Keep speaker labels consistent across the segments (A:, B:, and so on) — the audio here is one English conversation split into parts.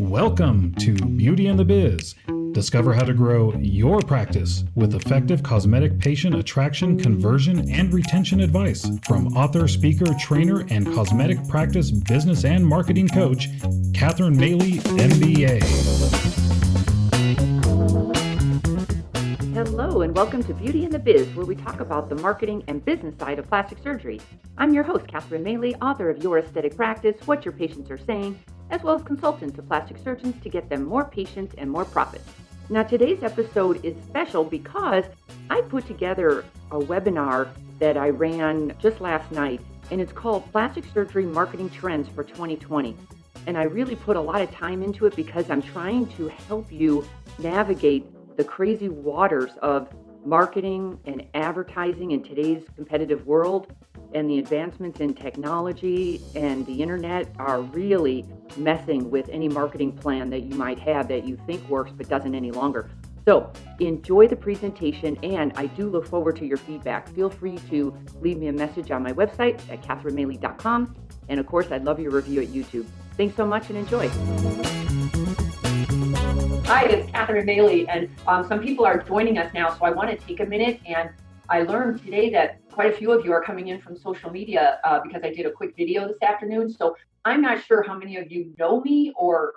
A: Welcome to Beauty and the Biz. Discover how to grow your practice with effective cosmetic patient attraction, conversion, and retention advice from author, speaker, trainer, and cosmetic practice business and marketing coach, Catherine Maley, MBA.
B: Hello and welcome to Beauty and the Biz, where we talk about the marketing and business side of plastic surgery. I'm your host, Catherine Maley, author of Your Aesthetic Practice, What Your Patients Are Saying, as well as consultant to plastic surgeons to get them more patients and more profit. Now, today's episode is special because I put together a webinar that I ran just last night, and it's called Plastic Surgery Marketing Trends for 2020. And I really put a lot of time into it because I'm trying to help you navigate the crazy waters of marketing and advertising in today's competitive world, and the advancements in technology and the internet are really messing with any marketing plan that you might have that you think works but doesn't any longer. So enjoy the presentation, and I do look forward to your feedback. Feel free to leave me a message on my website at catherinemaley.com, and of course I'd love your review at YouTube. Thanks so much and enjoy. Hi, it's Catherine Maley, and some people are joining us now, so I want to take a minute. And I learned today that quite a few of you are coming in from social media because I did a quick video this afternoon. So I'm not sure how many of you know me or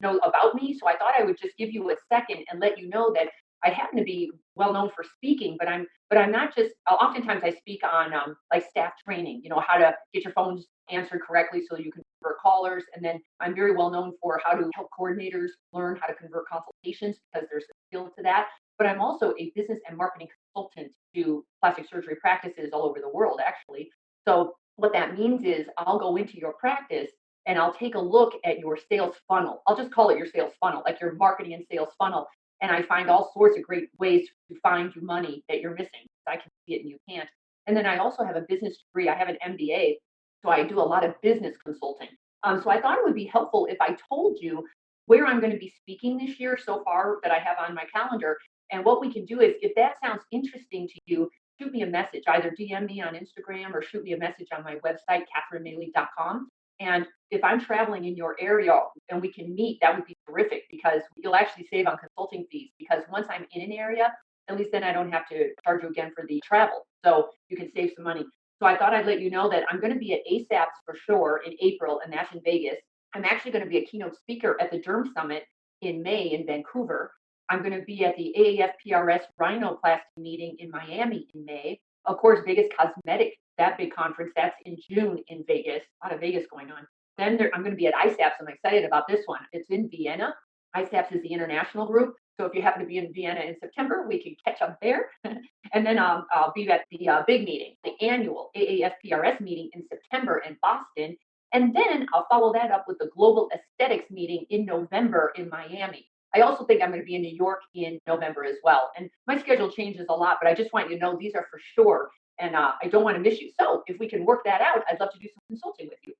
B: know about me. So I thought I would just give you a second and let you know that I happen to be well known for speaking, but I'm not just. Oftentimes I speak on like staff training. You know, how to get your phones answered correctly so you can convert callers, and then I'm very well known for how to help coordinators learn how to convert consultations because there's a skill to that. But I'm also a business and marketing consultant to plastic surgery practices all over the world, actually. So what that means is I'll go into your practice and I'll take a look at your sales funnel. I'll just call it your sales funnel, like your marketing and sales funnel. And I find all sorts of great ways to find you money that you're missing. I can see it and you can't. And then I also have a business degree. I have an MBA, so I do a lot of business consulting. So I thought it would be helpful if I told you where I'm going to be speaking this year so far that I have on my calendar. And what we can do is, if that sounds interesting to you, shoot me a message, either DM me on Instagram or shoot me a message on my website, catherinemaley.com. And if I'm traveling in your area and we can meet, that would be terrific because you'll actually save on consulting fees. Because once I'm in an area, at least then I don't have to charge you again for the travel. So you can save some money. So I thought I'd let you know that I'm going to be at AACS for sure in April, and that's in Vegas. I'm actually going to be a keynote speaker at the Derm Summit in May in Vancouver. I'm going to be at the AAFPRS Rhinoplasty meeting in Miami in May. Of course, Vegas Cosmetic, that big conference, that's in June in Vegas. A lot of Vegas going on. Then I'm going to be at ISAPS. I'm excited about this one. It's in Vienna. ISAPS is the international group. So if you happen to be in Vienna in September, we can catch up there. And then I'll be at the big meeting, the annual AAFPRS meeting in September in Boston. And then I'll follow that up with the Global Aesthetics meeting in November in Miami. I also think I'm going to be in New York in November as well. And my schedule changes a lot, but I just want you to know these are for sure. And I don't want to miss you. So if we can work that out, I'd love to do some consulting with you.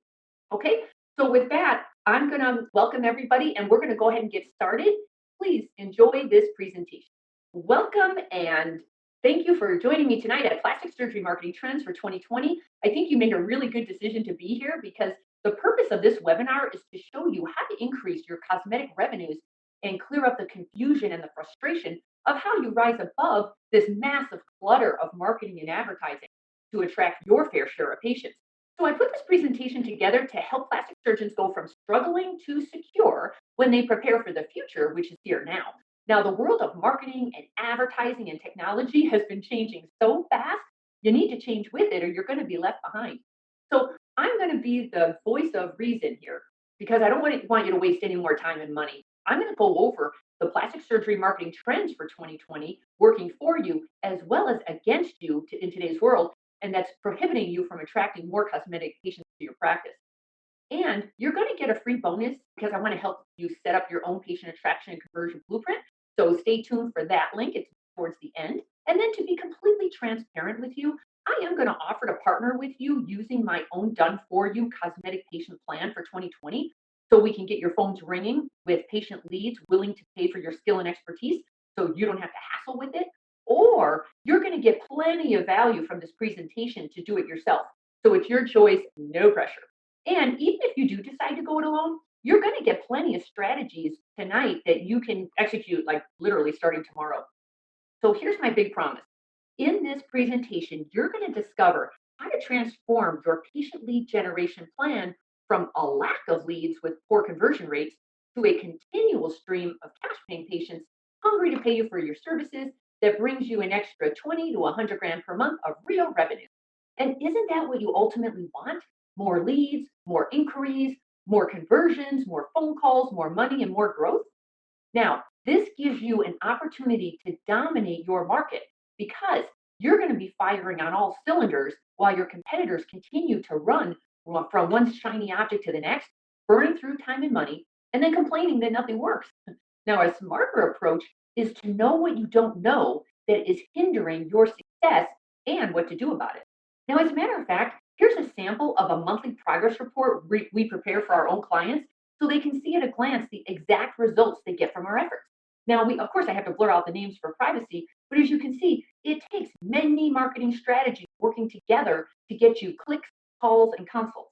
B: Okay, so with that, I'm going to welcome everybody, and we're going to go ahead and get started. Please enjoy this presentation. Welcome, and thank you for joining me tonight at Plastic Surgery Marketing Trends for 2020. I think you made a really good decision to be here because the purpose of this webinar is to show you how to increase your cosmetic revenues and clear up the confusion and the frustration of how you rise above this massive clutter of marketing and advertising to attract your fair share of patients. So I put this presentation together to help plastic surgeons go from struggling to secure when they prepare for the future, which is here now. Now, the world of marketing and advertising and technology has been changing so fast, you need to change with it or you're going to be left behind. So I'm going to be the voice of reason here because I don't want you to waste any more time and money. I'm going to go over the plastic surgery marketing trends for 2020, working for you as well as against you in today's world, and that's prohibiting you from attracting more cosmetic patients to your practice. And you're going to get a free bonus because I want to help you set up your own patient attraction and conversion blueprint. So stay tuned for that link. It's towards the end. And then to be completely transparent with you, I am going to offer to partner with you using my own done-for-you cosmetic patient plan for 2020. So we can get your phones ringing with patient leads willing to pay for your skill and expertise so you don't have to hassle with it. Or you're going to get plenty of value from this presentation to do it yourself. So it's your choice, no pressure. And even if you do decide to go it alone, you're going to get plenty of strategies tonight that you can execute like literally starting tomorrow. So here's my big promise. In this presentation, you're going to discover how to transform your patient lead generation plan from a lack of leads with poor conversion rates to a continual stream of cash paying patients hungry to pay you for your services that brings you an extra 20 to 100 grand per month of real revenue. And isn't that what you ultimately want? More leads, more inquiries, more conversions, more phone calls, more money, and more growth? Now, this gives you an opportunity to dominate your market because you're going to be firing on all cylinders while your competitors continue to run from one shiny object to the next, burning through time and money, and then complaining that nothing works. Now, a smarter approach is to know what you don't know that is hindering your success and what to do about it. Now, as a matter of fact, here's a sample of a monthly progress report we prepare for our own clients so they can see at a glance the exact results they get from our efforts. Now, of course, I have to blur out the names for privacy, but as you can see, it takes many marketing strategies working together to get you clicks, calls, and consults.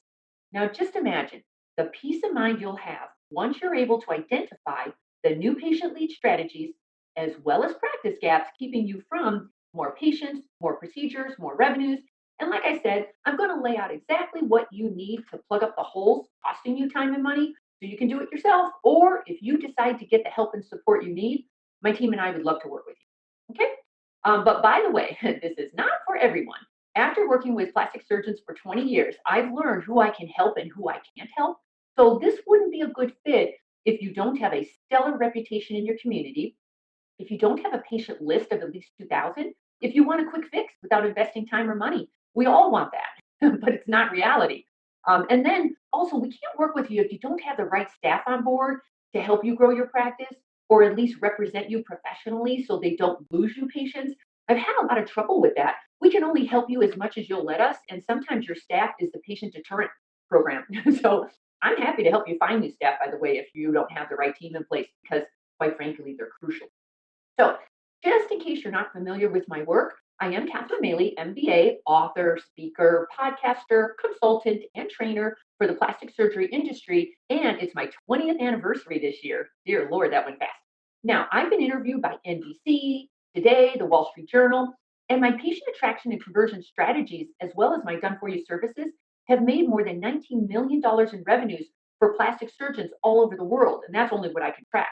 B: Now, just imagine the peace of mind you'll have once you're able to identify the new patient lead strategies as well as practice gaps keeping you from more patients, more procedures, more revenues. And like I said, I'm going to lay out exactly what you need to plug up the holes costing you time and money so you can do it yourself. Or if you decide to get the help and support you need, my team and I would love to work with you. Okay. But by the way, this is not for everyone. After working with plastic surgeons for 20 years, I've learned who I can help and who I can't help. So this wouldn't be a good fit if you don't have a stellar reputation in your community, if you don't have a patient list of at least 2,000, if you want a quick fix without investing time or money. We all want that, but it's not reality. And then also, we can't work with you if you don't have the right staff on board to help you grow your practice or at least represent you professionally so they don't lose you patients. I've had a lot of trouble with that. We can only help you as much as you'll let us. And sometimes your staff is the patient deterrent program. So I'm happy to help you find new staff, by the way, if you don't have the right team in place, because quite frankly, they're crucial. So, just in case you're not familiar with my work, I am Catherine Maley, MBA, author, speaker, podcaster, consultant, and trainer for the plastic surgery industry. And it's my 20th anniversary this year. Dear Lord, that went fast. Now, I've been interviewed by NBC, Today, the Wall Street Journal, and my patient attraction and conversion strategies, as well as my done for you services, have made more than $19 million in revenues for plastic surgeons all over the world. And that's only what I can track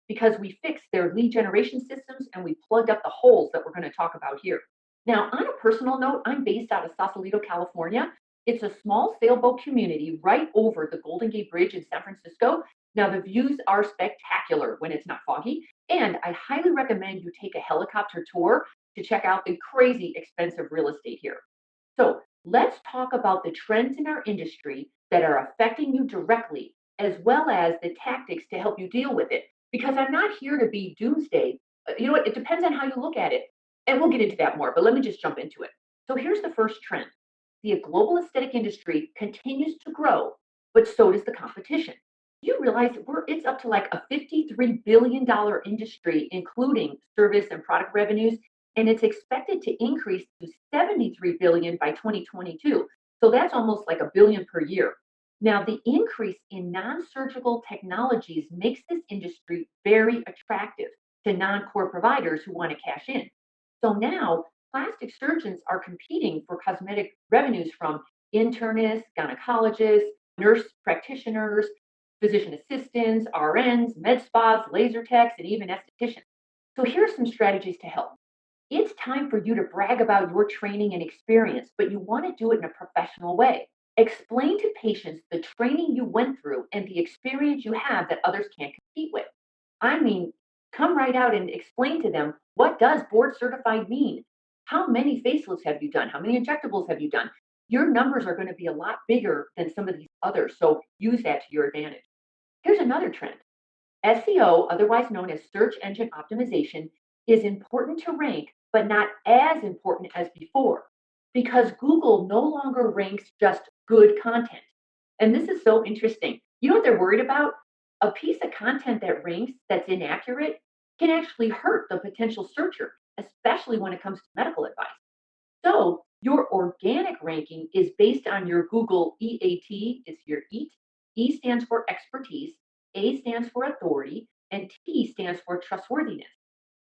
B: because we fixed their lead generation systems and we plugged up the holes that we're going to talk about here. Now, on a personal note, I'm based out of Sausalito, California. It's a small sailboat community right over the Golden Gate Bridge in San Francisco. Now, the views are spectacular when it's not foggy, and I highly recommend you take a helicopter tour to check out the crazy expensive real estate here. So, let's talk about the trends in our industry that are affecting you directly, as well as the tactics to help you deal with it because I'm not here to be doomsday. You know what? It depends on how you look at it. And we'll get into that more, but let me just jump into it. So here's the first trend. The global aesthetic industry continues to grow, but so does the competition. You realize it's up to like a $53 billion industry, including service and product revenues, and it's expected to increase to $73 billion by 2022. So that's almost like a billion per year. Now, the increase in non-surgical technologies makes this industry very attractive to non-core providers who want to cash in. So now, plastic surgeons are competing for cosmetic revenues from internists, gynecologists, nurse practitioners, physician assistants, RNs, med spas, laser techs, and even estheticians. So here are some strategies to help. It's time for you to brag about your training and experience, but you want to do it in a professional way. Explain to patients the training you went through and the experience you have that others can't compete with. I mean, come right out and explain to them, what does board certified mean? How many facelifts have you done? How many injectables have you done? Your numbers are going to be a lot bigger than some of these others, so use that to your advantage. Here's another trend. SEO, otherwise known as search engine optimization, is important to rank, but not as important as before because Google no longer ranks just good content. And this is so interesting. You know what they're worried about? A piece of content that ranks that's inaccurate can actually hurt the potential searcher, especially when it comes to medical advice. So your organic ranking is based on your Google EAT, it's your EAT, E stands for expertise, A stands for authority, and T stands for trustworthiness.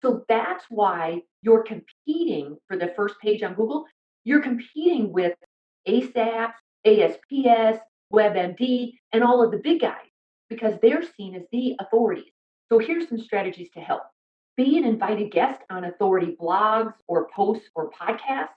B: So that's why you're competing for the first page on Google. You're competing with ASAPS, ASPS, WebMD, and all of the big guys because they're seen as the authorities. So here's some strategies to help. Be an invited guest on authority blogs or posts or podcasts.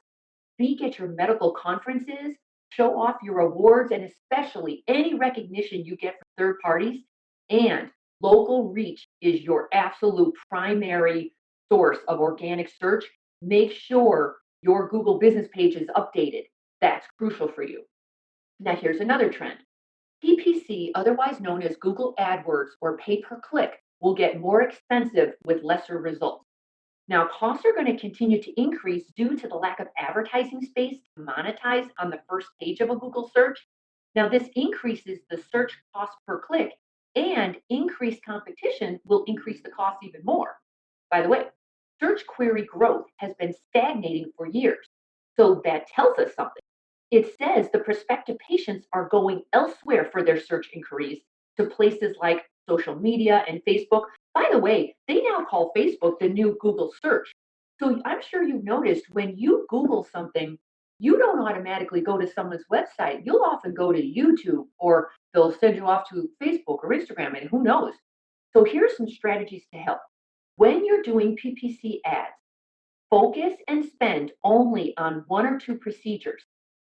B: Speak at your medical conferences. Show off your awards and especially any recognition you get from third parties. And local reach is your absolute primary source of organic search. Make sure your Google business page is updated. That's crucial for you. Now, here's another trend. PPC, otherwise known as Google AdWords or pay per click, will get more expensive with lesser results. Now, costs are going to continue to increase due to the lack of advertising space to monetize on the first page of a Google search. Now, this increases the search cost per click, and increased competition will increase the cost even more. By the way, search query growth has been stagnating for years. So that tells us something. It says the prospective patients are going elsewhere for their search inquiries to places like social media and Facebook. By the way, they now call Facebook the new Google search. So I'm sure you've noticed when you Google something, you don't automatically go to someone's website. You'll often go to YouTube or they'll send you off to Facebook or Instagram, and who knows. So here's some strategies to help. When you're doing PPC ads, focus and spend only on one or two procedures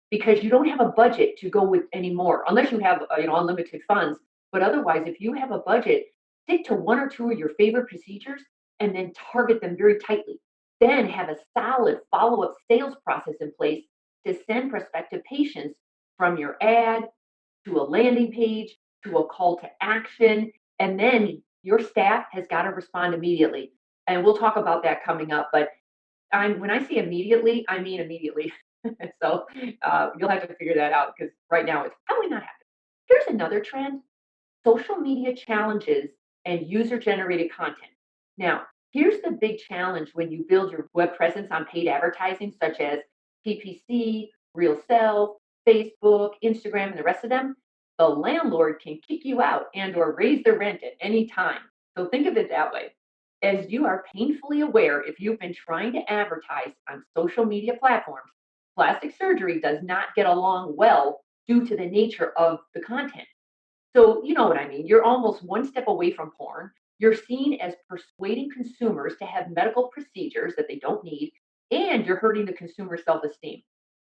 B: because you don't have a budget to go with any more unless you have unlimited funds. But otherwise, if you have a budget, stick to one or two of your favorite procedures and then target them very tightly. Then have a solid follow-up sales process in place to send prospective patients from your ad to a landing page to a call to action. And then your staff has got to respond immediately. And we'll talk about that coming up. But when I say immediately, I mean immediately. So you'll have to figure that out because right now it's probably not happening. Here's another trend: social media challenges and user generated content. Now, here's the big challenge when you build your web presence on paid advertising, such as PPC, Real Self, Facebook, Instagram, and the rest of them. The landlord can kick you out and or raise the rent at any time. So think of it that way. As you are painfully aware, if you've been trying to advertise on social media platforms, plastic surgery does not get along well due to the nature of the content. So, you know what I mean. You're almost one step away from porn. You're seen as persuading consumers to have medical procedures that they don't need, and you're hurting the consumer self esteem.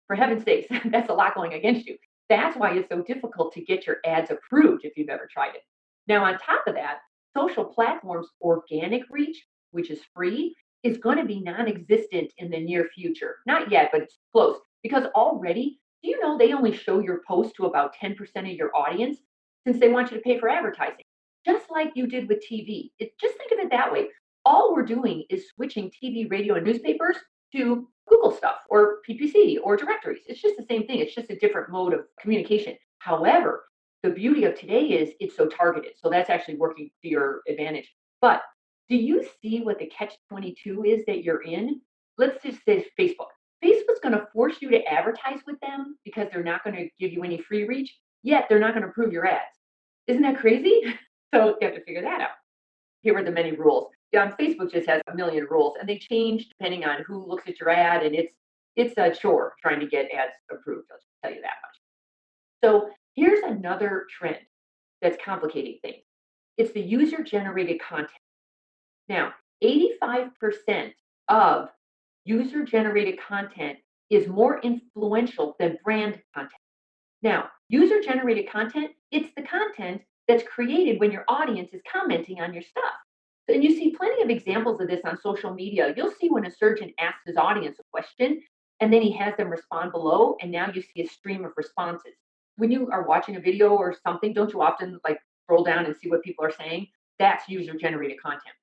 B: For heaven's sakes, that's a lot going against you. That's why it's so difficult to get your ads approved if you've ever tried it. Now, on top of that, social platforms' organic reach, which is free, is going to be non existent in the near future. Not yet, but it's close. Because already, do you know they only show your post to about 10% of your audience since they want you to pay for advertising? Just like you did with TV. Just think of it that way. All we're doing is switching TV, radio, and newspapers to Google stuff or PPC or directories. It's just the same thing. It's just a different mode of communication. However, the beauty of today is it's so targeted. So that's actually working to your advantage. But do you see what the catch 22 is that you're in? Let's just say Facebook. Facebook's going to force you to advertise with them because they're not going to give you any free reach, yet they're not going to approve your ads. Isn't that crazy? So you have to figure that out. Here are the many rules. Facebook just has a million rules, and they change depending on who looks at your ad, and it's a chore trying to get ads approved. I'll just tell you that much. So here's another trend that's complicating things. It's the user-generated content. Now, 85% of user-generated content is more influential than brand content. Now, user-generated content, it's the content that's created when your audience is commenting on your stuff. And you see plenty of examples of this on social media. You'll see when a surgeon asks his audience a question, and then he has them respond below, and now you see a stream of responses. When you are watching a video or something, don't you often scroll down and see what people are saying? That's user-generated content.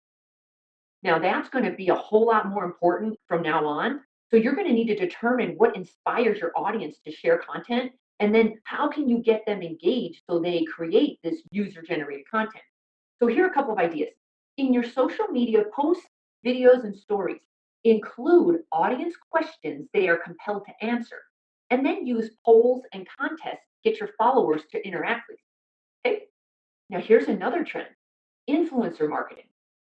B: Now, that's going to be a whole lot more important from now on. So you're going to need to determine what inspires your audience to share content, and then how can you get them engaged so they create this user-generated content. So here are a couple of ideas. In your social media posts, videos, and stories, include audience questions they are compelled to answer, and then use polls and contests to get your followers to interact with you. Now, here's another trend: influencer marketing.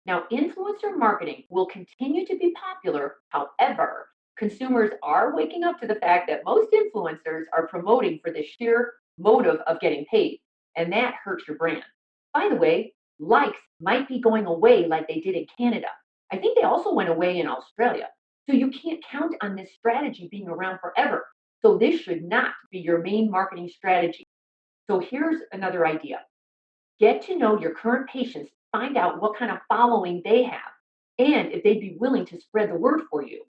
B: Now, influencer marketing will continue to be popular. However, consumers are waking up to the fact that most influencers are promoting for the sheer motive of getting paid, and that hurts your brand. By the way, likes might be going away like they did in Canada. I think they also went away in Australia. So you can't count on this strategy being around forever. So this should not be your main marketing strategy. So here's another idea: get to know your current patients, find out what kind of following they have, and if they'd be willing to spread the word for you.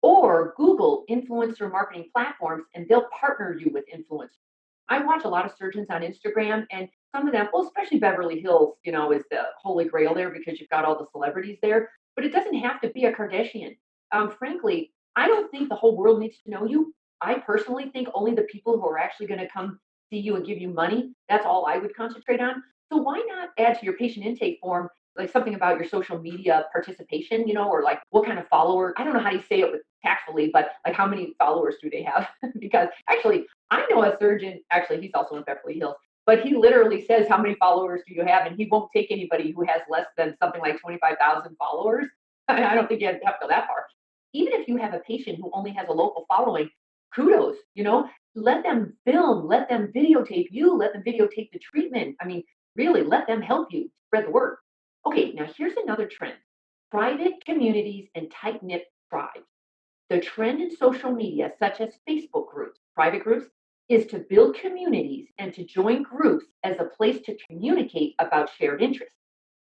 B: Or Google influencer marketing platforms and they'll partner you with influencers. I watch a lot of surgeons on Instagram, and some of them, well, especially Beverly Hills, is the holy grail there because you've got all the celebrities there. But it doesn't have to be a Kardashian. Frankly, I don't think the whole world needs to know you. I personally think only the people who are actually going to come see you and give you money, that's all I would concentrate on. So why not add to your patient intake form like something about your social media participation, or like what kind of follower? I don't know how you say it with tactfully, but like how many followers do they have? Because actually, I know a surgeon, actually, he's also in Beverly Hills, but he literally says, how many followers do you have? And he won't take anybody who has less than something like 25,000 followers. I don't think you have to go that far. Even if you have a patient who only has a local following, kudos, let them film, let them videotape you, let them videotape the treatment. I mean, really, let them help you spread the word. Okay, now here's another trend: private communities and tight knit tribes. The trend in social media, such as Facebook groups, private groups, is to build communities and to join groups as a place to communicate about shared interests.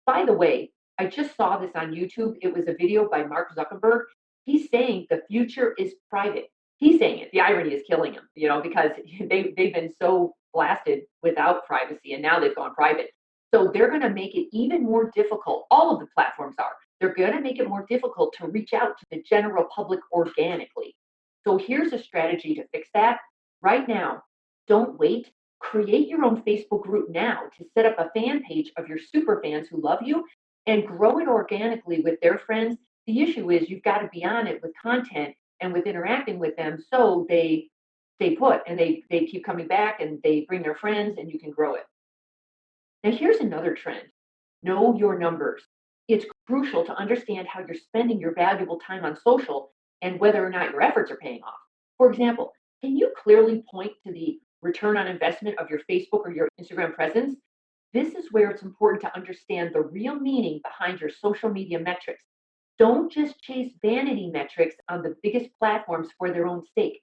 B: By the way, I just saw this on YouTube. It was a video by Mark Zuckerberg. He's saying the future is private. He's saying it. The irony is killing him, because they've been so blasted without privacy and now they've gone private. So they're going to make it even more difficult. All of the platforms are. They're going to make it more difficult to reach out to the general public organically. So here's a strategy to fix that. Right now, don't wait. Create your own Facebook group now to set up a fan page of your super fans who love you and grow it organically with their friends. The issue is you've got to be on it with content and with interacting with them so they stay put and they keep coming back and they bring their friends and you can grow it. Now, here's another trend: know your numbers. It's crucial to understand how you're spending your valuable time on social and whether or not your efforts are paying off. For example, can you clearly point to the return on investment of your Facebook or your Instagram presence? This is where it's important to understand the real meaning behind your social media metrics. Don't just chase vanity metrics on the biggest platforms for their own sake.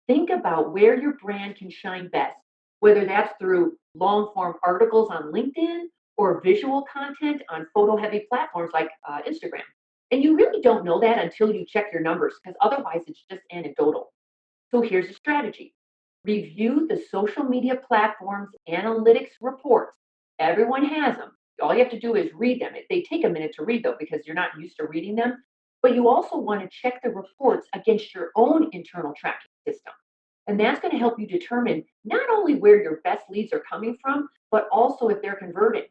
B: Think about where your brand can shine best, whether that's through long form articles on LinkedIn or visual content on photo heavy platforms like Instagram. And you really don't know that until you check your numbers because otherwise it's just anecdotal. So here's a strategy: review the social media platforms analytics reports. Everyone has them. All you have to do is read them. They take a minute to read though because you're not used to reading them. But you also want to check the reports against your own internal tracking system. And that's going to help you determine not only where your best leads are coming from, but also if they're converting.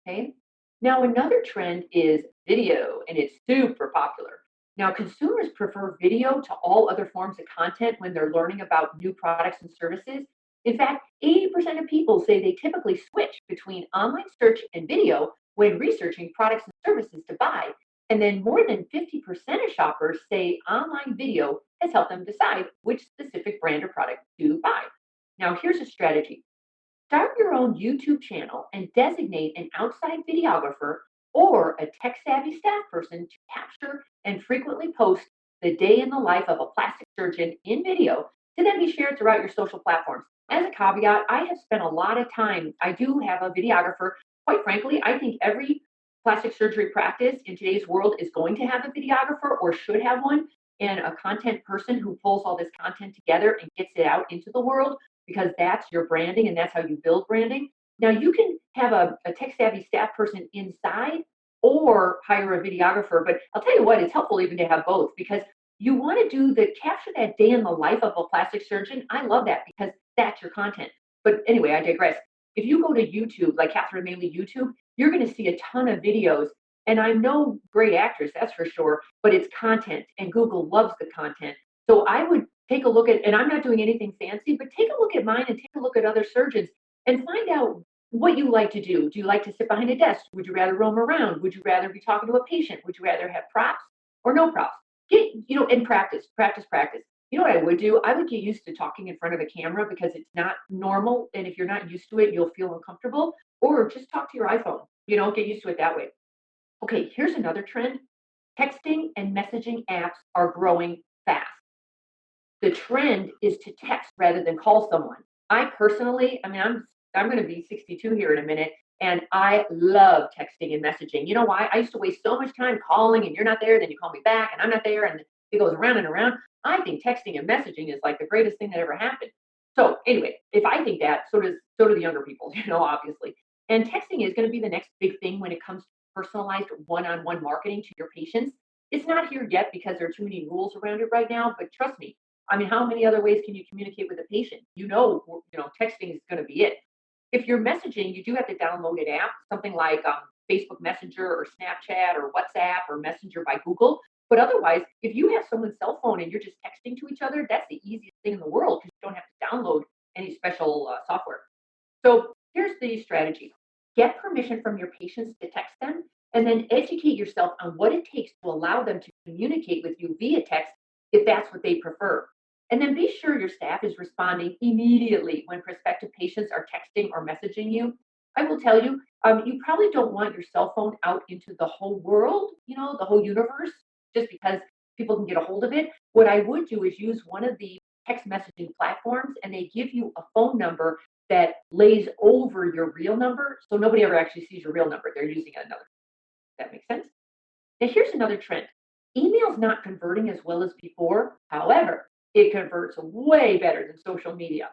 B: Okay. Now, another trend is video, and it's super popular. Now, consumers prefer video to all other forms of content when they're learning about new products and services. In fact, 80% of people say they typically switch between online search and video when researching products and services to buy. And then more than 50% of shoppers say online video has helped them decide which specific brand or product to buy. Now, here's a strategy: start your own YouTube channel and designate an outside videographer or a tech savvy staff person to capture and frequently post the day in the life of a plastic surgeon in video to then be shared throughout your social platforms. As a caveat, I have spent a lot of time. I do have a videographer. Quite frankly, I think every plastic surgery practice in today's world is going to have a videographer or should have one, and a content person who pulls all this content together and gets it out into the world because that's your branding and that's how you build branding. Now, you can have a tech savvy staff person inside or hire a videographer, but I'll tell you what, it's helpful even to have both because you want to do the capture that day in the life of a plastic surgeon. I love that because that's your content. But anyway, I digress. If you go to YouTube, like Catherine Maley YouTube, you're going to see a ton of videos. And I'm no great actress, that's for sure, but it's content and Google loves the content. So I would take a look at, and I'm not doing anything fancy, but take a look at mine and take a look at other surgeons and find out what you like to do. Do you like to sit behind a desk? Would you rather roam around? Would you rather be talking to a patient? Would you rather have props or no props? And practice, practice, practice. You know what I would do? I would get used to talking in front of a camera because it's not normal. And if you're not used to it, you'll feel uncomfortable. Or just talk to your iPhone, get used to it that way. Okay, here's another trend. Texting and messaging apps are growing fast. The trend is to text rather than call someone. I personally, I'm going to be 62 here in a minute, and I love texting and messaging. You know why? I used to waste so much time calling, and you're not there, then you call me back, and I'm not there, and it goes around and around. I think texting and messaging is like the greatest thing that ever happened. So anyway, if I think that, so do the younger people, obviously. And texting is going to be the next big thing when it comes to personalized one-on-one marketing to your patients. It's not here yet because there are too many rules around it right now, but trust me, how many other ways can you communicate with a patient? Texting is going to be it. If you're messaging, you do have to download an app, something like Facebook Messenger or Snapchat or WhatsApp or Messenger by Google. But otherwise, if you have someone's cell phone and you're just texting to each other, that's the easiest thing in the world because you don't have to download any special software. So here's the strategy. Get permission from your patients to text them, and then educate yourself on what it takes to allow them to communicate with you via text if that's what they prefer. And then be sure your staff is responding immediately when prospective patients are texting or messaging you. I will tell you, you probably don't want your cell phone out into the whole world, the whole universe, just because people can get a hold of it. What I would do is use one of the text messaging platforms, and they give you a phone number that lays over your real number. So nobody ever actually sees your real number. They're using another. That makes sense? Now, here's another trend. Email's not converting as well as before. However, it converts way better than social media.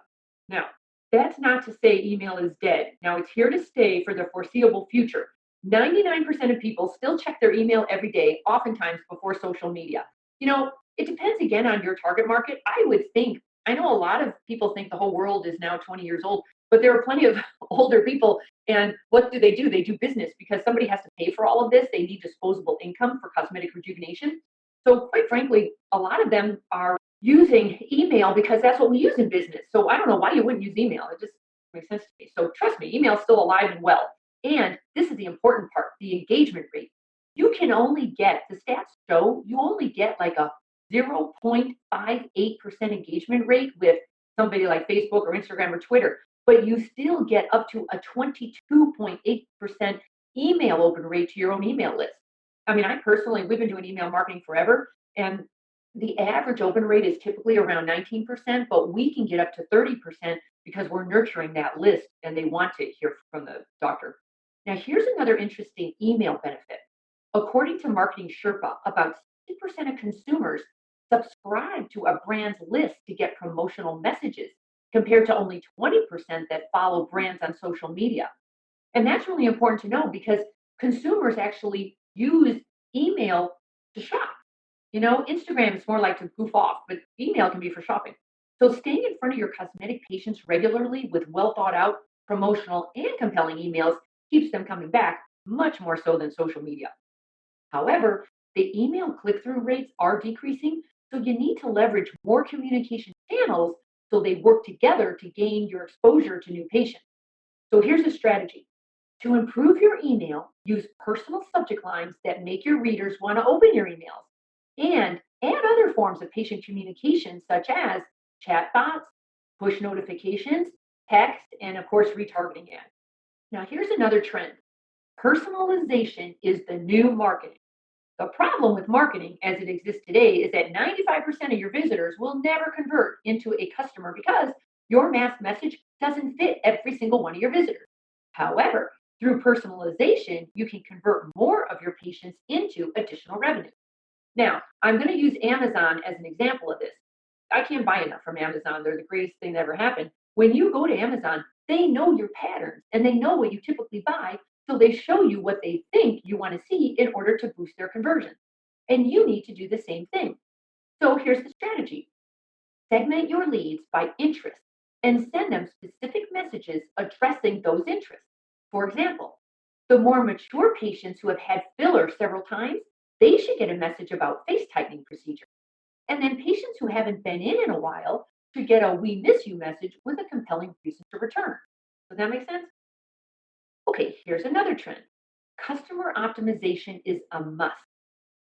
B: Now, that's not to say email is dead. Now, it's here to stay for the foreseeable future. 99% of people still check their email every day, oftentimes before social media. It depends again on your target market. I know a lot of people think the whole world is now 20 years old, but there are plenty of older people. And what do? They do business because somebody has to pay for all of this. They need disposable income for cosmetic rejuvenation. So quite frankly, a lot of them are using email because that's what we use in business. So I don't know why you wouldn't use email. It just makes sense to me. So trust me, email is still alive and well. And this is the important part, the engagement rate. The stats show you only get like a 0.58% engagement rate with somebody like Facebook or Instagram or Twitter, but you still get up to a 22.8% email open rate to your own email list. We've been doing email marketing forever, and the average open rate is typically around 19%, but we can get up to 30% because we're nurturing that list and they want to hear from the doctor. Now, here's another interesting email benefit. According to Marketing Sherpa, about 60% of consumers subscribe to a brand's list to get promotional messages, compared to only 20% that follow brands on social media. And that's really important to know because consumers actually use email to shop. Instagram is more like to goof off, but email can be for shopping. So staying in front of your cosmetic patients regularly with well thought out, promotional, and compelling emails keeps them coming back much more so than social media. However, the email click through rates are decreasing, so you need to leverage more communication channels so they work together to gain your exposure to new patients. So here's a strategy. To improve your email, use personal subject lines that make your readers want to open your emails, and add other forms of patient communication such as chatbots, push notifications, text, and of course, retargeting ads. Now, here's another trend. Personalization is the new marketing. The problem with marketing as it exists today is that 95% of your visitors will never convert into a customer because your mass message doesn't fit every single one of your visitors. However, through personalization, you can convert more of your patients into additional revenue. Now, I'm going to use Amazon as an example of this. I can't buy enough from Amazon. They're the greatest thing that ever happened. When you go to Amazon, they know your patterns and they know what you typically buy. So they show you what they think you want to see in order to boost their conversion. And you need to do the same thing. So here's the strategy. Segment your leads by interest and send them specific messages addressing those interests. For example, the more mature patients who have had filler several times, they should get a message about face tightening procedure. And then patients who haven't been in a while should get a "we miss you" message with a compelling reason to return. Does that make sense? Okay, here's another trend. Customer optimization is a must.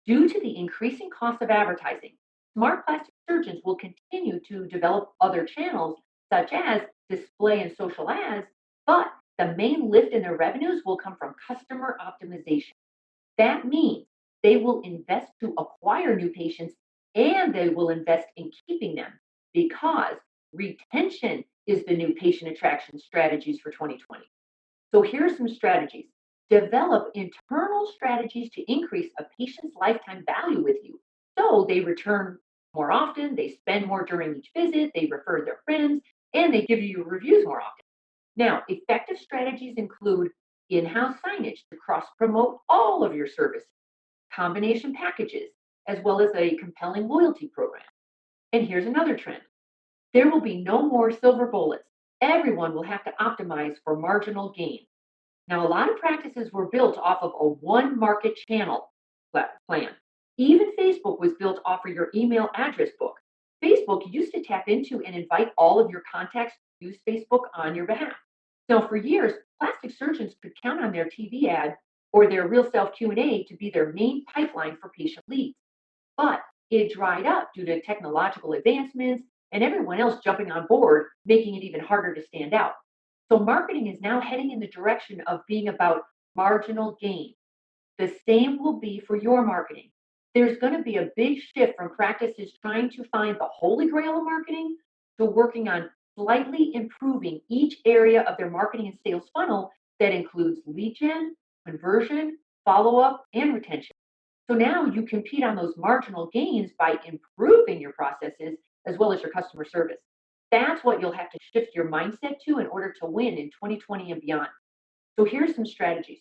B: Due to the increasing cost of advertising, smart plastic surgeons will continue to develop other channels, such as display and social ads, but the main lift in their revenues will come from customer optimization. That means they will invest to acquire new patients and they will invest in keeping them because retention is the new patient attraction strategies for 2020. So here's some strategies. Develop internal strategies to increase a patient's lifetime value with you. So they return more often, they spend more during each visit, they refer their friends, and they give you reviews more often. Now, effective strategies include in house signage to cross promote all of your services, combination packages, as well as a compelling loyalty program. And here's another trend. There will be no more silver bullets. Everyone will have to optimize for marginal gain. Now, a lot of practices were built off of a one market channel plan. Even Facebook was built off of your email address book. Facebook used to tap into and invite all of your contacts to use Facebook on your behalf. Now, for years, plastic surgeons could count on their TV ad or their real self Q&A to be their main pipeline for patient leads. But it dried up due to technological advancements and everyone else jumping on board, making it even harder to stand out. So marketing is now heading in the direction of being about marginal gain. The same will be for your marketing. There's going to be a big shift from practices trying to find the holy grail of marketing to working on slightly improving each area of their marketing and sales funnel that includes lead gen, conversion, follow up, and retention. So now you compete on those marginal gains by improving your processes as well as your customer service. That's what you'll have to shift your mindset to in order to win in 2020 and beyond. So here's some strategies.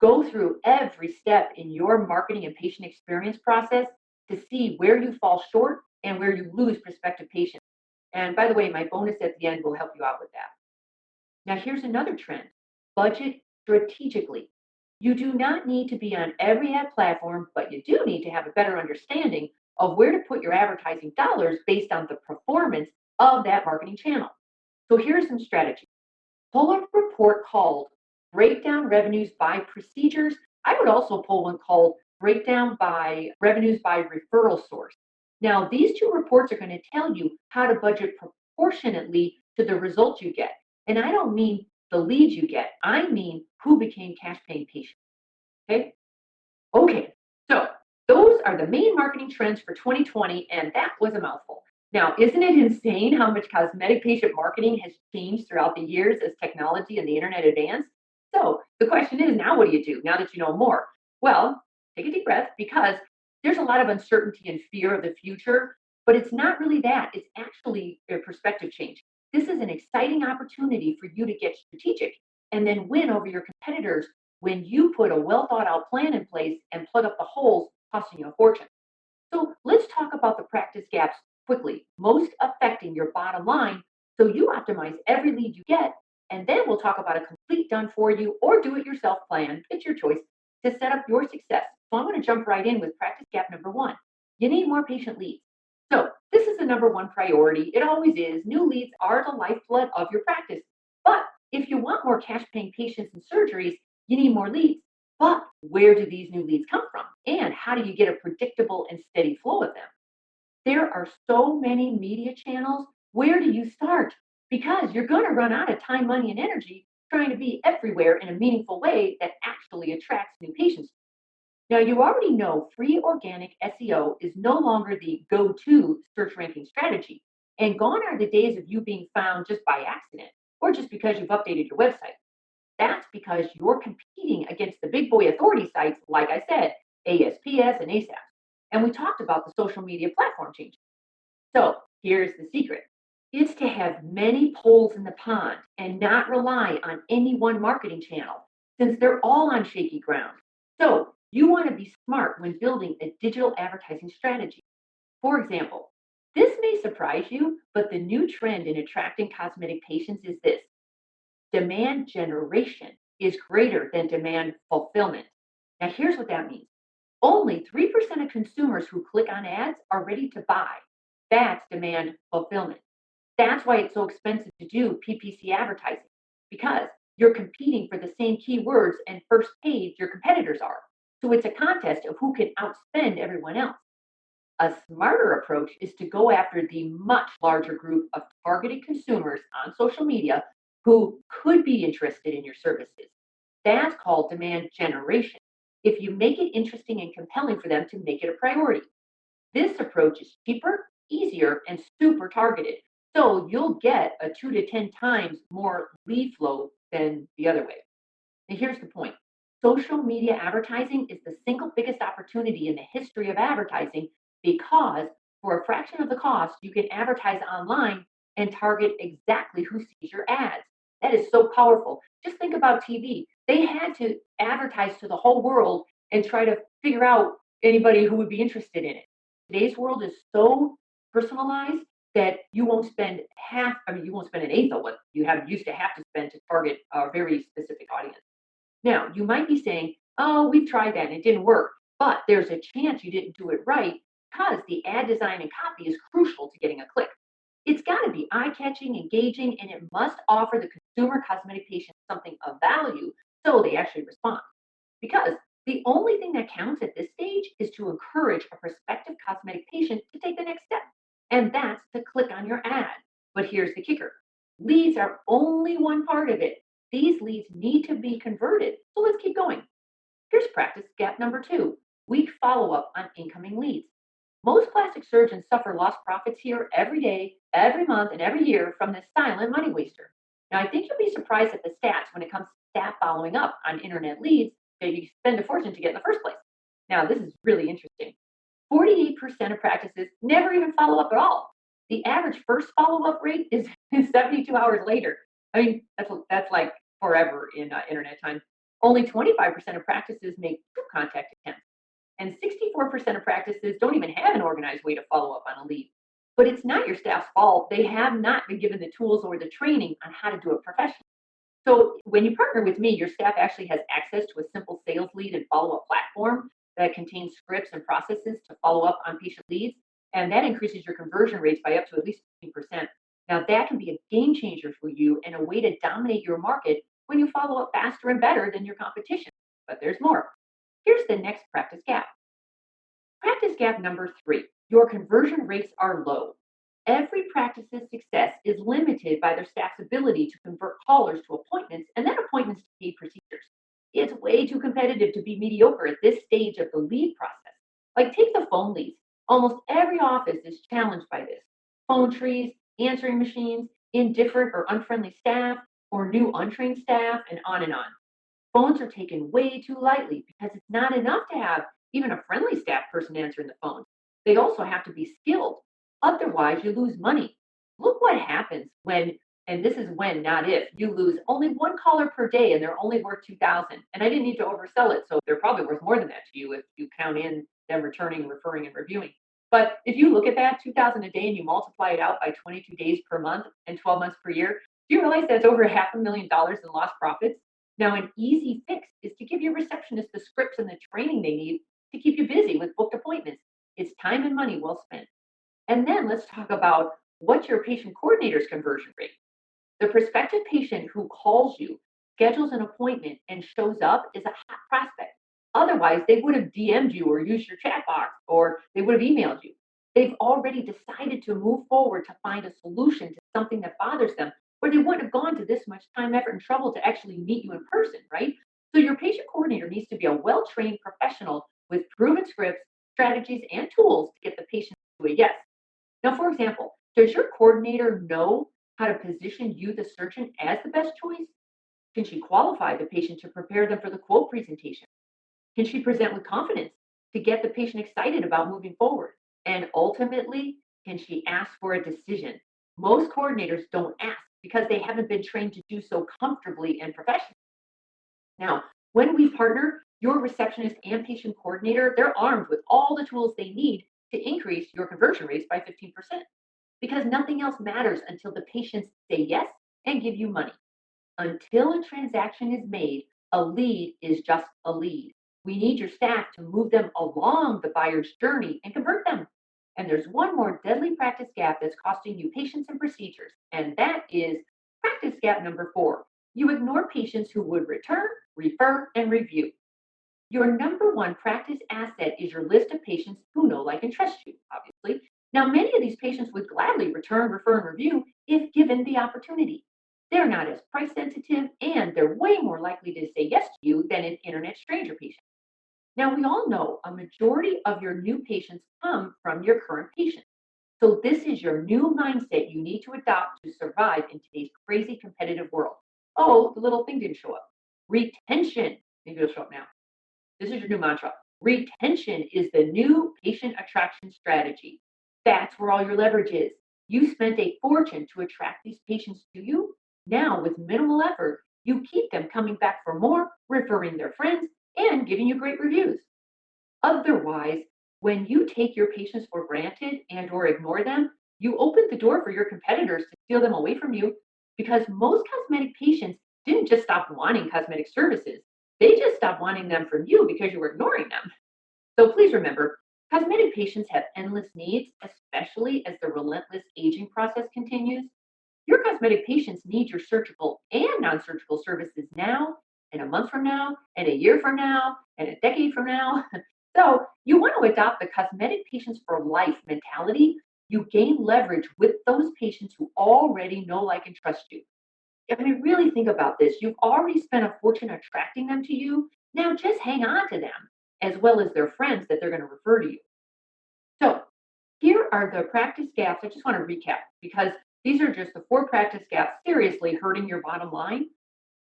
B: Go through every step in your marketing and patient experience process to see where you fall short and where you lose prospective patients. And by the way, my bonus at the end will help you out with that. Now, here's another trend. Budget strategically. You do not need to be on every ad platform, but you do need to have a better understanding of where to put your advertising dollars based on the performance of that marketing channel. So here's some strategies. Pull a report called Breakdown Revenues by Procedures. I would also pull one called Breakdown by Revenues by Referral Source. Now, these two reports are going to tell you how to budget proportionately to the results you get. And I don't mean the leads you get, I mean who became cash paying patients. Okay? Okay, so those are the main marketing trends for 2020, and that was a mouthful. Now, isn't it insane how much cosmetic patient marketing has changed throughout the years as technology and the internet advanced? So the question is, now what do you do now that you know more? Well, take a deep breath because there's a lot of uncertainty and fear of the future, but it's not really that. It's actually a perspective change. This is an exciting opportunity for you to get strategic and then win over your competitors when you put a well thought out plan in place and plug up the holes costing you a fortune. So let's talk about the practice gaps quickly, most affecting your bottom line so you optimize every lead you get. And then we'll talk about a complete done for you or do it yourself plan, it's your choice, to set up your success. So I'm going to jump right in with practice gap number one. You need more patient leads. So this is the number one priority. It always is. New leads are the lifeblood of your practice. But if you want more cash paying patients and surgeries, you need more leads. But where do these new leads come from? And how do you get a predictable and steady flow of them? There are so many media channels. Where do you start? Because you're going to run out of time, money, and energy trying to be everywhere in a meaningful way that actually attracts new patients. Now, you already know free organic SEO is no longer the go to search ranking strategy. And gone are the days of you being found just by accident or just because you've updated your website. That's because you're competing against the big boy authority sites, like I said, ASPS and ASAPS. And we talked about the social media platform changes. So here's the secret. It's to have many poles in the pond and not rely on any one marketing channel since they're all on shaky ground. So you want to be smart when building a digital advertising strategy. For example, this may surprise you, but the new trend in attracting cosmetic patients is this. Demand generation is greater than demand fulfillment. Now, here's what that means. Only 3% of consumers who click on ads are ready to buy. That's demand fulfillment. That's why it's so expensive to do PPC advertising because you're competing for the same keywords and first page your competitors are. So it's a contest of who can outspend everyone else. A smarter approach is to go after the much larger group of targeted consumers on social media who could be interested in your services. That's called demand generation. If you make it interesting and compelling for them to make it a priority. This approach is cheaper, easier, and super targeted. So you'll get a 2 to 10 times more lead flow than the other way. Now, here's the point. Social media advertising is the single biggest opportunity in the history of advertising because for a fraction of the cost, you can advertise online and target exactly who sees your ads. That is so powerful. Just think about TV. They had to advertise to the whole world and try to figure out anybody who would be interested in it. Today's world is so personalized that you won't spend you won't spend an eighth of what you have used to have to spend to target a very specific audience. Now, you might be saying, oh, we've tried that and it didn't work, but there's a chance you didn't do it right because the ad design and copy is crucial to getting a click. It's got to be eye catching, engaging, and it must offer the consumer cosmetic patient something of value so they actually respond. Because the only thing that counts at this stage is to encourage a prospective cosmetic patient to take the next step, and that's to click on your ad. But here's the kicker leads are only one part of it. These leads need to be converted. So let's keep going. Here's practice gap number 2 weak follow up on incoming leads. Most plastic surgeons suffer lost profits here every day, every month, and every year from this silent money waster. Now, I think you'll be surprised at the stats when it comes to staff following up on internet leads that you spend a fortune to get in the first place. Now, this is really interesting. 48% of practices never even follow up at all. The average first follow up rate is 72 hours later. I mean, that's like forever in internet time. Only 25% of practices make true contact attempts, and 64% of practices don't even have an organized way to follow up on a lead. But it's not your staff's fault. They have not been given the tools or the training on how to do it professionally. So when you partner with me, your staff actually has access to a simple sales lead and follow-up platform that contains scripts and processes to follow up on patient leads, and that increases your conversion rates by up to at least 15%. Now that can be a game changer for you and a way to dominate your market when you follow up faster and better than your competition. But there's more. Here's the next practice gap. Practice gap number 3. Your conversion rates are low. Every practice's success is limited by their staff's ability to convert callers to appointments and then appointments to paid procedures. It's way too competitive to be mediocre at this stage of the lead process. Like take the phone leads. Almost every office is challenged by this. Phone trees, answering machines, indifferent or unfriendly staff, or new untrained staff, and on and on. Phones are taken way too lightly because it's not enough to have even a friendly staff person answering the phone. They also have to be skilled. Otherwise, you lose money. Look what happens when, and this is when, not if, you lose only one caller per day and they're only worth 2,000. And I didn't need to oversell it, so they're probably worth more than that to you if you count in them returning, referring, and reviewing. But if you look at that, 2,000 a day, and you multiply it out by 22 days per month and 12 months per year, do you realize that's over $500,000 in lost profits? Now, an easy fix is to give your receptionist the scripts and the training they need to keep you busy with booked appointments. It's time and money well spent. And then let's talk about what's your patient coordinator's conversion rate. The prospective patient who calls you, schedules an appointment, and shows up is a hot prospect. Otherwise, they would have DM'd you or used your chat box, or they would have emailed you. They've already decided to move forward to find a solution to something that bothers them, or they wouldn't have gone to this much time, effort, and trouble to actually meet you in person, right? So your patient coordinator needs to be a well-trained professional with proven scripts, strategies, and tools to get the patient to a yes. Now, for example, does your coordinator know how to position you, the surgeon, as the best choice? Can she qualify the patient to prepare them for the quote presentation? Can she present with confidence to get the patient excited about moving forward? And ultimately, can she ask for a decision? Most coordinators don't ask because they haven't been trained to do so comfortably and professionally. Now, when we partner, your receptionist and patient coordinator, they're armed with all the tools they need to increase your conversion rates by 15% because nothing else matters until the patients say yes and give you money. Until a transaction is made, a lead is just a lead. We need your staff to move them along the buyer's journey and convert them. And there's one more deadly practice gap that's costing you patients and procedures, and that is practice gap number 4. You ignore patients who would return, refer, and review. Your number one practice asset is your list of patients who know, like, and trust you, obviously. Now, many of these patients would gladly return, refer, and review if given the opportunity. They're not as price sensitive and they're way more likely to say yes to you than an internet stranger patient. Now, we all know a majority of your new patients come from your current patients. So, this is your new mindset you need to adopt to survive in today's crazy competitive world. Oh, the little thing didn't show up. Retention. Maybe it'll show up now. This is your new mantra. Retention is the new patient attraction strategy. That's where all your leverage is. You spent a fortune to attract these patients to you. Now, with minimal effort, you keep them coming back for more, referring their friends, and giving you great reviews. Otherwise, when you take your patients for granted and or ignore them, you open the door for your competitors to steal them away from you because most cosmetic patients didn't just stop wanting cosmetic services. They just stopped wanting them from you because you were ignoring them. So please remember, cosmetic patients have endless needs, especially as the relentless aging process continues. Your cosmetic patients need your surgical and non-surgical services now, and a month from now, and a year from now, and a decade from now. So you want to adopt the cosmetic patients for life mentality. You gain leverage with those patients who already know, like, and trust you. I mean, really think about this. You've already spent a fortune attracting them to you. Now just hang on to them, as well as their friends that they're going to refer to you. So here are the practice gaps. I just want to recap because these are just the 4 practice gaps seriously hurting your bottom line.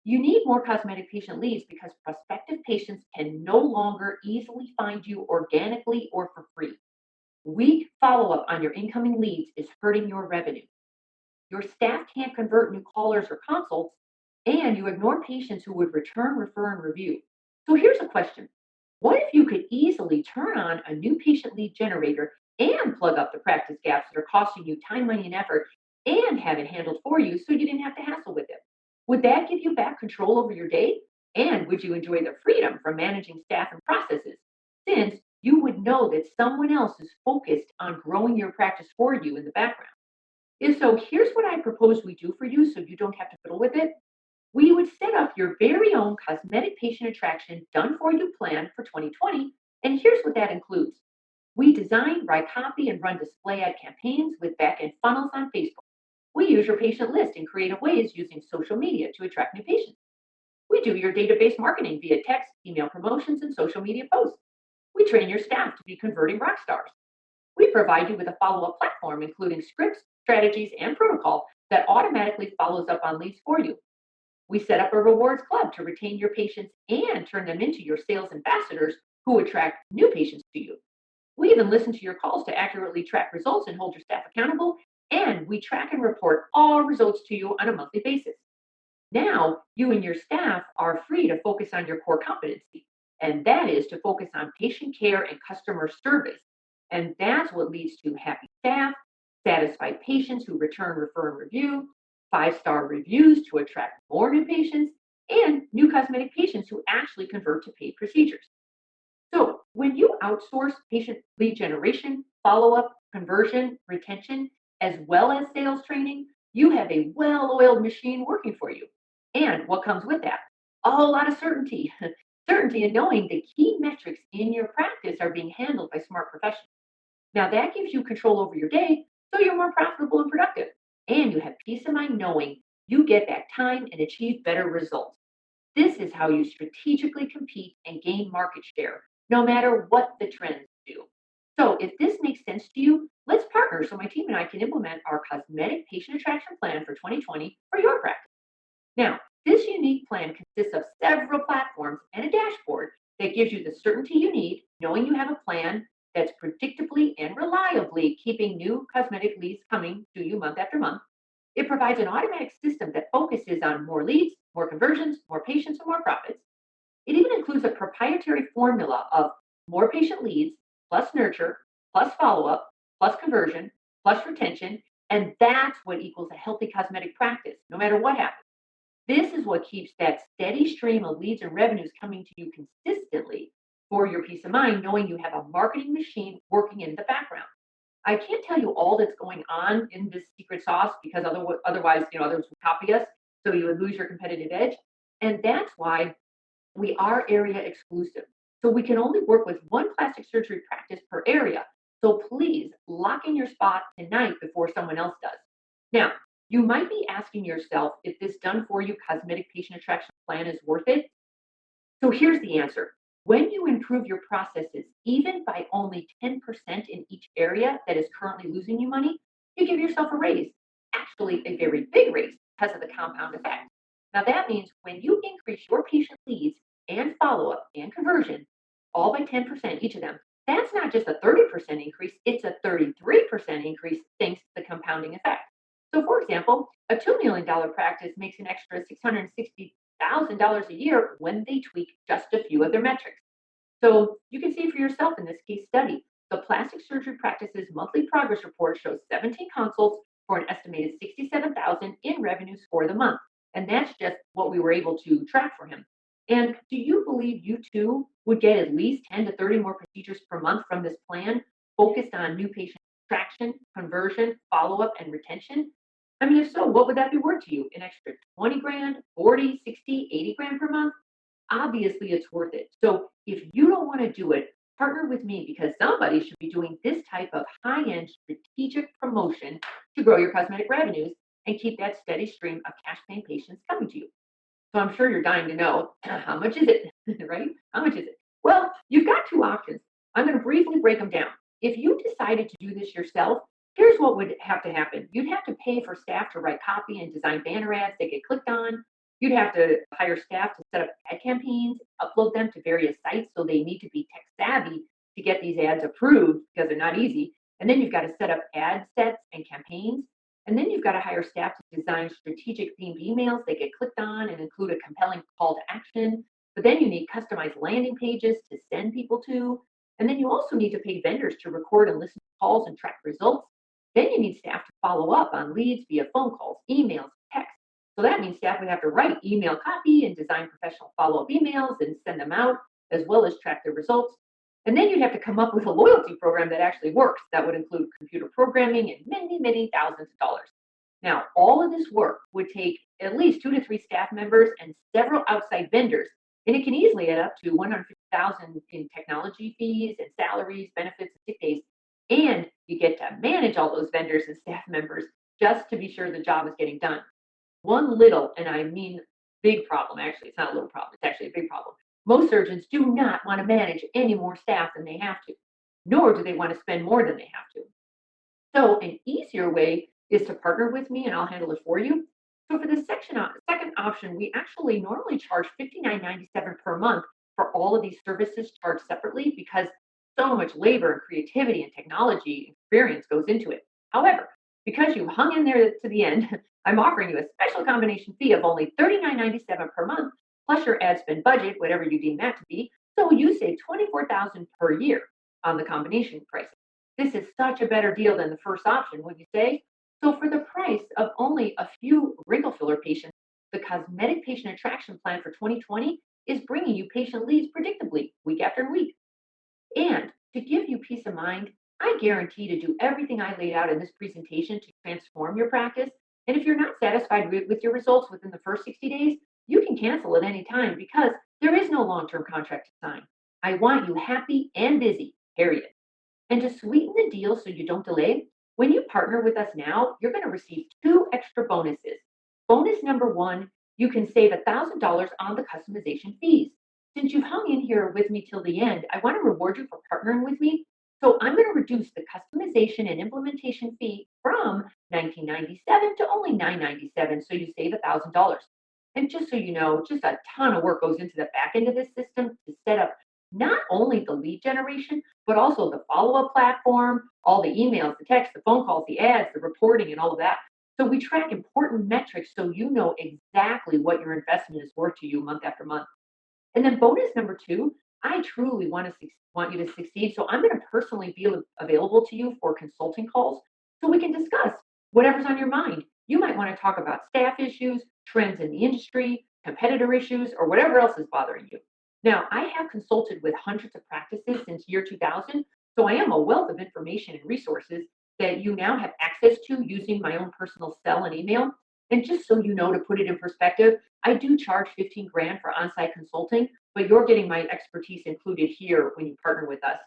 B: You need more cosmetic patient leads because prospective patients can no longer easily find you organically or for free. Weak follow up on your incoming leads is hurting your revenue. Your staff can't convert new callers or consults, and you ignore patients who would return, refer, and review. So here's a question. What if you could easily turn on a new patient lead generator and plug up the practice gaps that are costing you time, money, and effort and have it handled for you so you didn't have to hassle with it? Would that give you back control over your day? And would you enjoy the freedom from managing staff and processes? Since you would know that someone else is focused on growing your practice for you in the background. And so here's what I propose we do for you so you don't have to fiddle with it. We would set up your very own cosmetic patient attraction done for you plan for 2020. And here's what that includes. We design, write copy, and run display ad campaigns with back-end funnels on Facebook. We use your patient list in creative ways using social media to attract new patients. We do your database marketing via text, email promotions, and social media posts. We train your staff to be converting rock stars. We provide you with a follow-up platform, including scripts, strategies, and protocol that automatically follows up on leads for you. We set up a rewards club to retain your patients and turn them into your sales ambassadors who attract new patients to you. We even listen to your calls to accurately track results and hold your staff accountable. And we track and report all results to you on a monthly basis. Now, you and your staff are free to focus on your core competency, and that is to focus on patient care and customer service. And that's what leads to happy staff, satisfied patients who return, refer, and review, 5-star reviews to attract more new patients, and new cosmetic patients who actually convert to paid procedures. So when you outsource patient lead generation, follow-up, conversion, retention, as well as sales training, you have a well-oiled machine working for you. And what comes with that? A whole lot of certainty. Certainty in knowing the key metrics in your practice are being handled by smart professionals. Now that gives you control over your day, so you're more profitable and productive. And you have peace of mind knowing you get back time and achieve better results. This is how you strategically compete and gain market share, no matter what the trends do. So if this makes sense to you, let's partner so my team and I can implement our cosmetic patient attraction plan for 2020 for your practice. Now, this unique plan consists of several platforms and a dashboard that gives you the certainty you need, knowing you have a plan that's predictably and reliably keeping new cosmetic leads coming to you month after month. It provides an automatic system that focuses on more leads, more conversions, more patients, and more profits. It even includes a proprietary formula of more patient leads, plus nurture, plus follow-up, plus conversion, plus retention, and that's what equals a healthy cosmetic practice, no matter what happens. This is what keeps that steady stream of leads and revenues coming to you consistently for your peace of mind, knowing you have a marketing machine working in the background. I can't tell you all that's going on in this secret sauce because otherwise, others will copy us. So you would lose your competitive edge. And that's why we are area exclusive. So we can only work with one plastic surgery practice per area. So please lock in your spot tonight before someone else does. Now, you might be asking yourself if this done for you cosmetic patient attraction plan is worth it. So here's the answer. When you improve your processes, even by only 10% in each area that is currently losing you money, you give yourself a raise. Actually, a very big raise because of the compound effect. Now, that means when you increase your patient leads and follow up and conversion, all by 10%, each of them, that's not just a 30% increase, it's a 33% increase thanks to the compounding effect. So, for example, a $2 million practice makes an extra $660,000 a year when they tweak just a few of their metrics. So you can see for yourself in this case study, the plastic surgery practice's monthly progress report shows 17 consults for an estimated $67,000 in revenues for the month. And that's just what we were able to track for him. And do you believe you too would get at least 10 to 30 more procedures per month from this plan focused on new patient attraction, conversion, follow-up, and retention? I mean, if so, what would that be worth to you? An extra 20 grand, 40, 60, 80 grand per month? Obviously it's worth it. So if you don't want to do it, partner with me because somebody should be doing this type of high-end strategic promotion to grow your cosmetic revenues and keep that steady stream of cash paying patients coming to you. So I'm sure you're dying to know how much is it, right? How much is it? Well, you've got two options. I'm going to briefly break them down. If you decided to do this yourself, here's what would have to happen. You'd have to pay for staff to write copy and design banner ads that get clicked on. You'd have to hire staff to set up ad campaigns, upload them to various sites, so they need to be tech savvy to get these ads approved because they're not easy. And then you've got to set up ad sets and campaigns. And then you've got to hire staff to design strategic themed emails that get clicked on and include a compelling call to action. But then you need customized landing pages to send people to. And then you also need to pay vendors to record and listen to calls and track results. Then you need staff to follow up on leads via phone calls, emails, text. So that means staff would have to write email copy and design professional follow-up emails and send them out, as well as track their results. And then you'd have to come up with a loyalty program that actually works. That would include computer programming and many, many thousands of dollars. Now, all of this work would take at least 2 to 3 staff members and several outside vendors, and it can easily add up to $150,000 in technology fees and salaries, benefits, and sick days. And you get to manage all those vendors and staff members just to be sure the job is getting done. One little, and I mean big problem, actually, it's not a little problem, it's actually a big problem. Most surgeons do not want to manage any more staff than they have to, nor do they want to spend more than they have to. So an easier way is to partner with me and I'll handle it for you. So for the second option, we actually normally charge $59.97 per month for all of these services charged separately because so much labor and creativity and technology experience goes into it. However, because you hung in there to the end, I'm offering you a special combination fee of only $39.97 per month, plus your ad spend budget, whatever you deem that to be. So you save $24,000 per year on the combination pricing. This is such a better deal than the first option, would you say? So for the price of only a few wrinkle filler patients, the Cosmetic Patient Attraction Plan for 2020 is bringing you patient leads predictably, week after week. And to give you peace of mind, I guarantee to do everything I laid out in this presentation to transform your practice. And if you're not satisfied with your results within the first 60 days, you can cancel at any time because there is no long-term contract to sign. I want you happy and busy, period. And to sweeten the deal so you don't delay, when you partner with us now, you're going to receive 2 extra bonuses. Bonus number 1, you can save $1,000 on the customization fees. Since you've hung in here with me till the end, I want to reward you for partnering with me. So I'm going to reduce the customization and implementation fee from $19.97 to only $9.97, so you save $1,000. And just so you know, just a ton of work goes into the back end of this system to set up not only the lead generation, but also the follow-up platform, all the emails, the text, the phone calls, the ads, the reporting, and all of that. So we track important metrics so you know exactly what your investment is worth to you month after month. And then bonus number 2, I truly want you to succeed. So I'm going to personally be available to you for consulting calls so we can discuss whatever's on your mind. You might want to talk about staff issues, trends in the industry, competitor issues, or whatever else is bothering you. Now, I have consulted with hundreds of practices since year 2000, so I am a wealth of information and resources that you now have access to using my own personal cell and email. And just so you know, to put it in perspective, I do charge 15 grand for on-site consulting, but you're getting my expertise included here when you partner with us.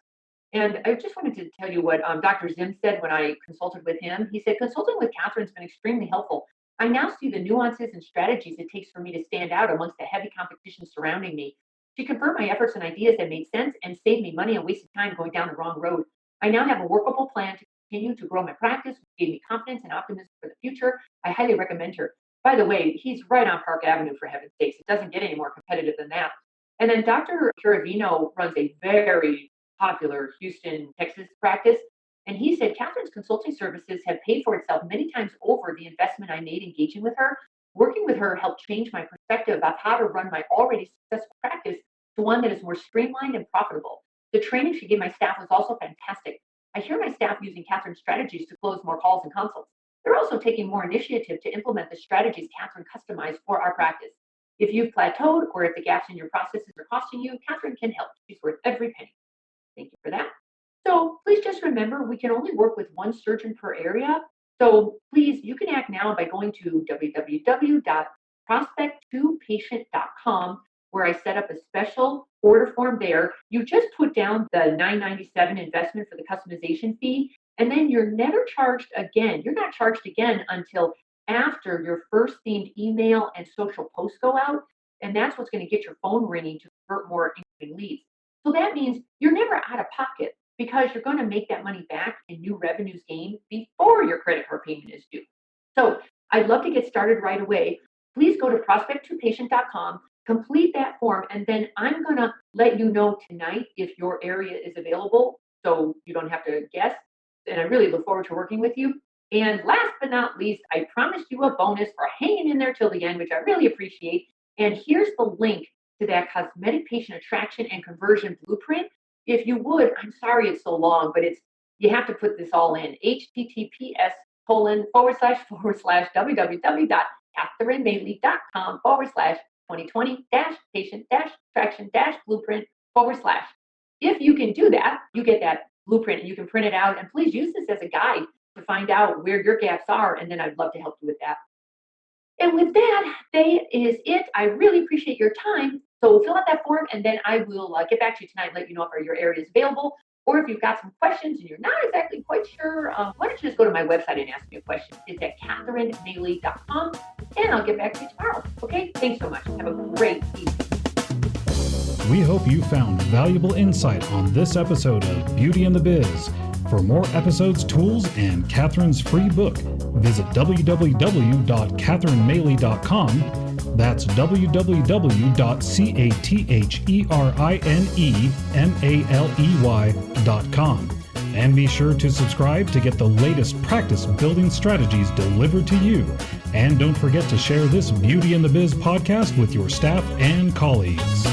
B: And I just wanted to tell you what Dr. Zim said when I consulted with him. He said, consulting with Catherine's been extremely helpful. I now see the nuances and strategies it takes for me to stand out amongst the heavy competition surrounding me. She confirmed my efforts and ideas that made sense and saved me money and wasted time going down the wrong road. I now have a workable plan to continue to grow my practice, which gave me confidence and optimism for the future. I highly recommend her. By the way, he's right on Park Avenue, for heaven's sakes. It doesn't get any more competitive than that. And then Dr. Curavino runs a very popular Houston, Texas practice. And he said, Catherine's consulting services have paid for itself many times over the investment I made engaging with her. Working with her helped change my perspective of how to run my already successful practice to one that is more streamlined and profitable. The training she gave my staff was also fantastic. I hear my staff using Catherine's strategies to close more calls and consults. They're also taking more initiative to implement the strategies Catherine customized for our practice. If you've plateaued or if the gaps in your processes are costing you, Catherine can help. She's worth every penny. Thank you for that. So please just remember, we can only work with one surgeon per area. So please, you can act now by going to www.prospect2patient.com, where I set up a special order form there. You just put down the $9.97 investment for the customization fee, and then you're never charged again. You're not charged again until after your first themed email and social posts go out, and that's what's going to get your phone ringing to convert more incoming leads. So that means you're never out of pocket because you're going to make that money back in new revenues gained before your credit card payment is due. So I'd love to get started right away. Please go to prospect2patient.com, complete that form, and then I'm going to let you know tonight if your area is available so you don't have to guess. And I really look forward to working with you. And last but not least, I promised you a bonus for hanging in there till the end, which I really appreciate. And here's the link to that cosmetic patient attraction and conversion blueprint. If you would, I'm sorry it's so long, but you have to put this all in. https://www.catherinemaley.com/2020-patient-attraction-blueprint/. If you can do that, you get that blueprint and you can print it out. And please use this as a guide to find out where your gaps are. And then I'd love to help you with that. And with that is it. I really appreciate your time. So fill out that form, and then I will get back to you tonight and let you know if your area is available. Or if you've got some questions and you're not exactly quite sure, why don't you just go to my website and ask me a question. It's at CatherineMaley.com, and I'll get back to you tomorrow. Okay? Thanks so much. Have a great evening.
A: We hope you found valuable insight on this episode of Beauty and the Biz. For more episodes, tools, and Catherine's free book, visit www.catherinemaley.com. That's www.catherinemaley.com. And be sure to subscribe to get the latest practice building strategies delivered to you. And don't forget to share this Beauty and the Biz podcast with your staff and colleagues.